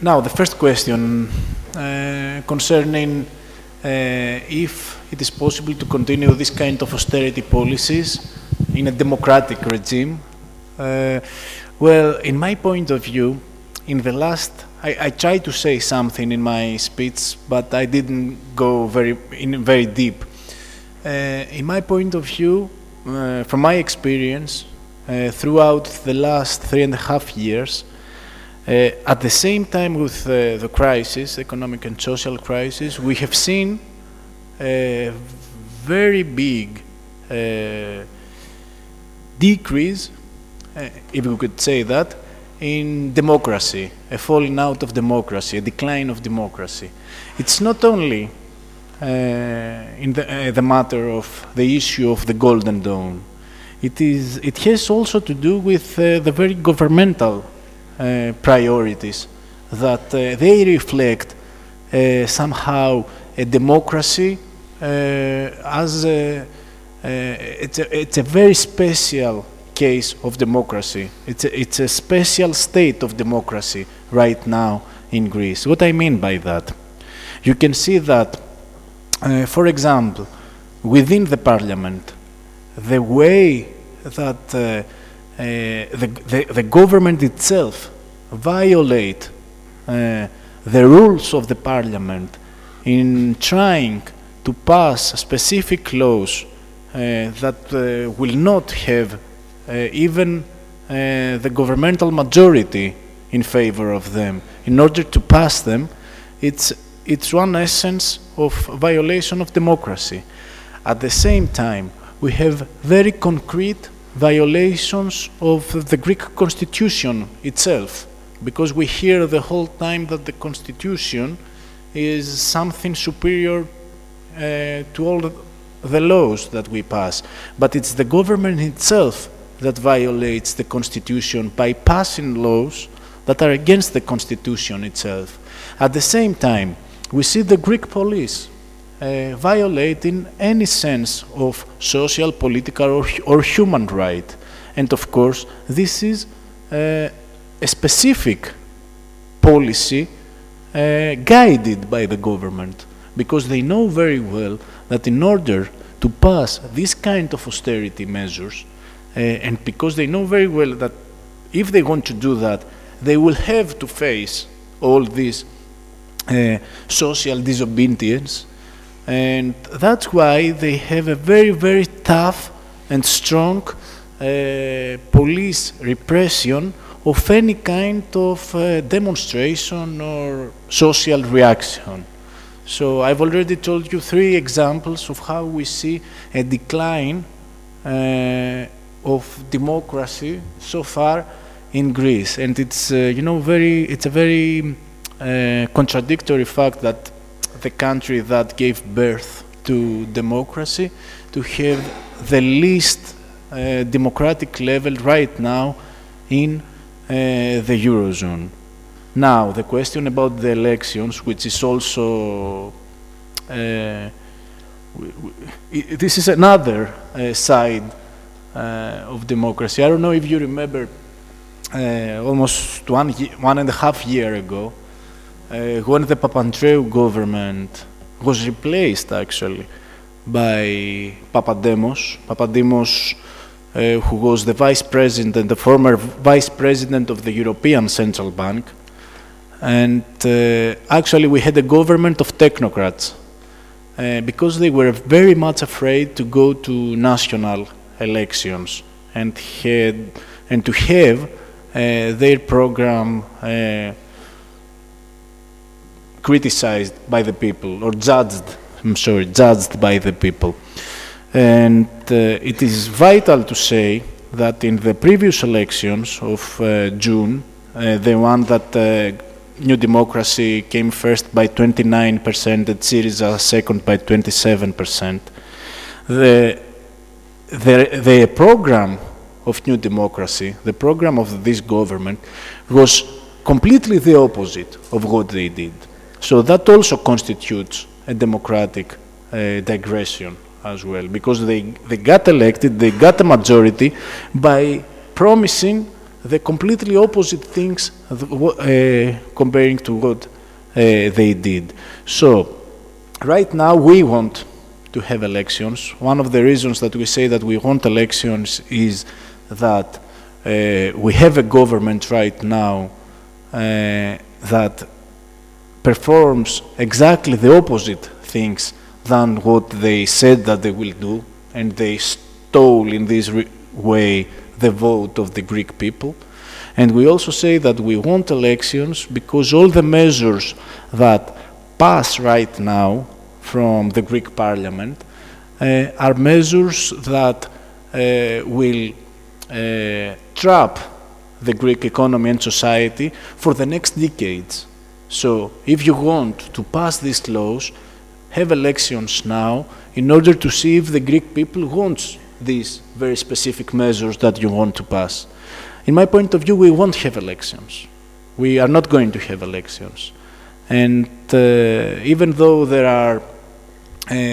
Now, the first question concerning if it is possible to continue this kind of austerity policies in a democratic regime. Well, in my point of view, in the last, I tried to say something in my speech, but I didn't go very deep. In my point of view, from my experience, throughout the last 3.5 years, at the same time with the crisis, economic and social crisis, we have seen a very big decrease, if we could say that, in democracy, a falling out of democracy, a decline of democracy. It's not only in the matter of the issue of the Golden Dawn. It has also to do with the very governmental priorities that they reflect somehow a democracy as it's a very special case of democracy. It's a special state of democracy right now in Greece. What I mean by that? You can see that, for example, within the parliament, the way that the government itself violate the rules of the parliament in trying to pass specific laws that will not have even the governmental majority in favor of them. In order to pass them, it's one essence of violation of democracy. At the same time, we have very concrete violations of the Greek constitution itself, because we hear the whole time that the constitution is something superior to all the laws that we pass. But it's the government itself that violates the constitution by passing laws that are against the constitution itself. At the same time, we see the Greek police violating any sense of social, political, or human right. And of course, this is a specific policy guided by the government, because they know very well that in order to pass this kind of austerity measures, and because they know very well that if they want to do that, they will have to face all this social disobedience, and that's why they have a very, very tough and strong police repression of any kind of demonstration or social reaction. So I've already told you 3 examples of how we see a decline of democracy so far in Greece, and it's it's a very contradictory fact that the country that gave birth to democracy to have the least democratic level right now in the Eurozone. Now, the question about the elections, which is also this is another side of democracy. I don't know if you remember almost 1.5 years ago, when the Papandreou government was replaced actually by Papademos, who was the vice president, the former vice president of the European Central Bank, and actually we had a government of technocrats because they were very much afraid to go to national elections and to have their program criticized by the people, or judged by the people. And it is vital to say that in the previous elections of June, the one that New Democracy came first by 29% and Syriza second by 27%, the program of New Democracy, the program of this government, was completely the opposite of what they did. So that also constitutes a democratic digression as well, because they got elected, they got a majority by promising the completely opposite things comparing to what they did. So right now we want to have elections. One of the reasons that we say that we want elections is that we have a government right now that performs exactly the opposite things than what they said that they will do, and they stole in this way the vote of the Greek people. And we also say that we want elections because all the measures that pass right now from the Greek parliament are measures that will trap the Greek economy and society for the next decades. So if you want to pass these laws, have elections now in order to see if the Greek people want these very specific measures that you want to pass. In my point of view, we won't have elections. We are not going to have elections. And even though there are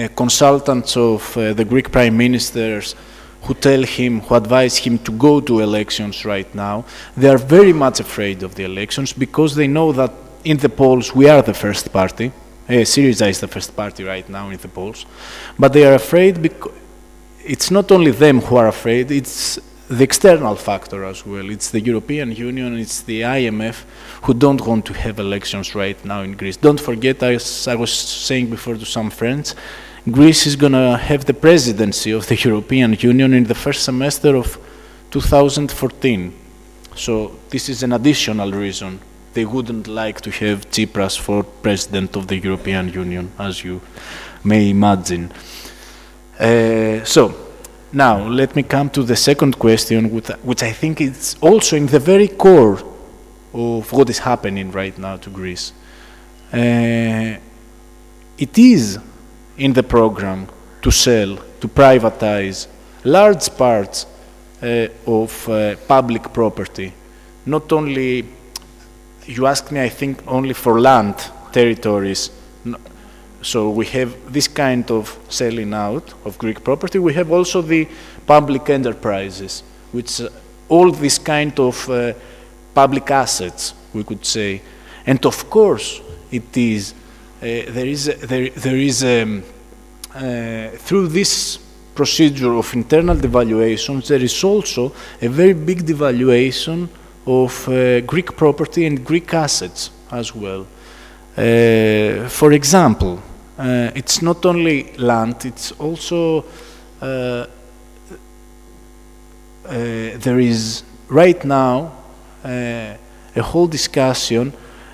consultants of the Greek prime ministers who tell him, who advise him to go to elections right now, they are very much afraid of the elections because they know that in the polls we are the first party. Syriza is the first party right now in the polls. But they are afraid because it's not only them who are afraid, it's the external factor as well. It's the European Union, it's the IMF who don't want to have elections right now in Greece. Don't forget, as I was saying before to some friends, Greece is going to have the presidency of the European Union in the first semester of 2014. So this is an additional reason they wouldn't like to have Tsipras for president of the European Union, as you may imagine. So now let me come to the second question, which I think is also in the very core of what is happening right now to Greece. It is in the program to sell, to privatize large parts of public property. Not only, you asked me, I think, only for land territories. So we have this kind of selling out of Greek property. We have also the public enterprises, which all this kind of public assets, we could say. And of course, it is through this procedure of internal devaluations, there is also a very big devaluation of Greek property and Greek assets as well. For example, it's not only land, it's also there is right now a whole discussion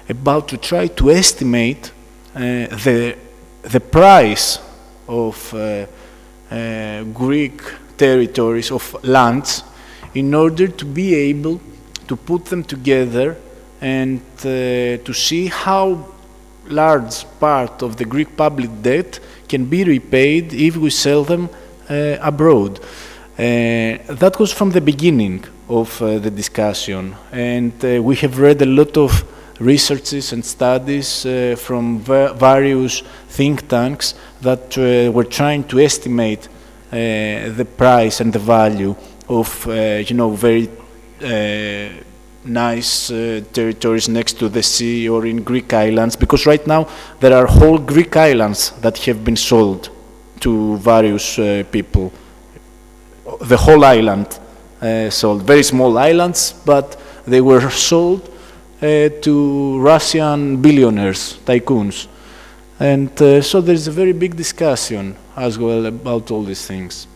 about to try to estimate the price of Greek territories, of lands, in order to be able to put them together and to see how large part of the Greek public debt can be repaid if we sell them abroad. That was from the beginning of the discussion, and we have read a lot of researches and studies from various think tanks that were trying to estimate the price and the value of, very nice territories next to the sea or in Greek islands, because right now there are whole Greek islands that have been sold to various people. The whole island sold, very small islands, but they were sold to Russian billionaires, tycoons. And so there's a very big discussion as well about all these things.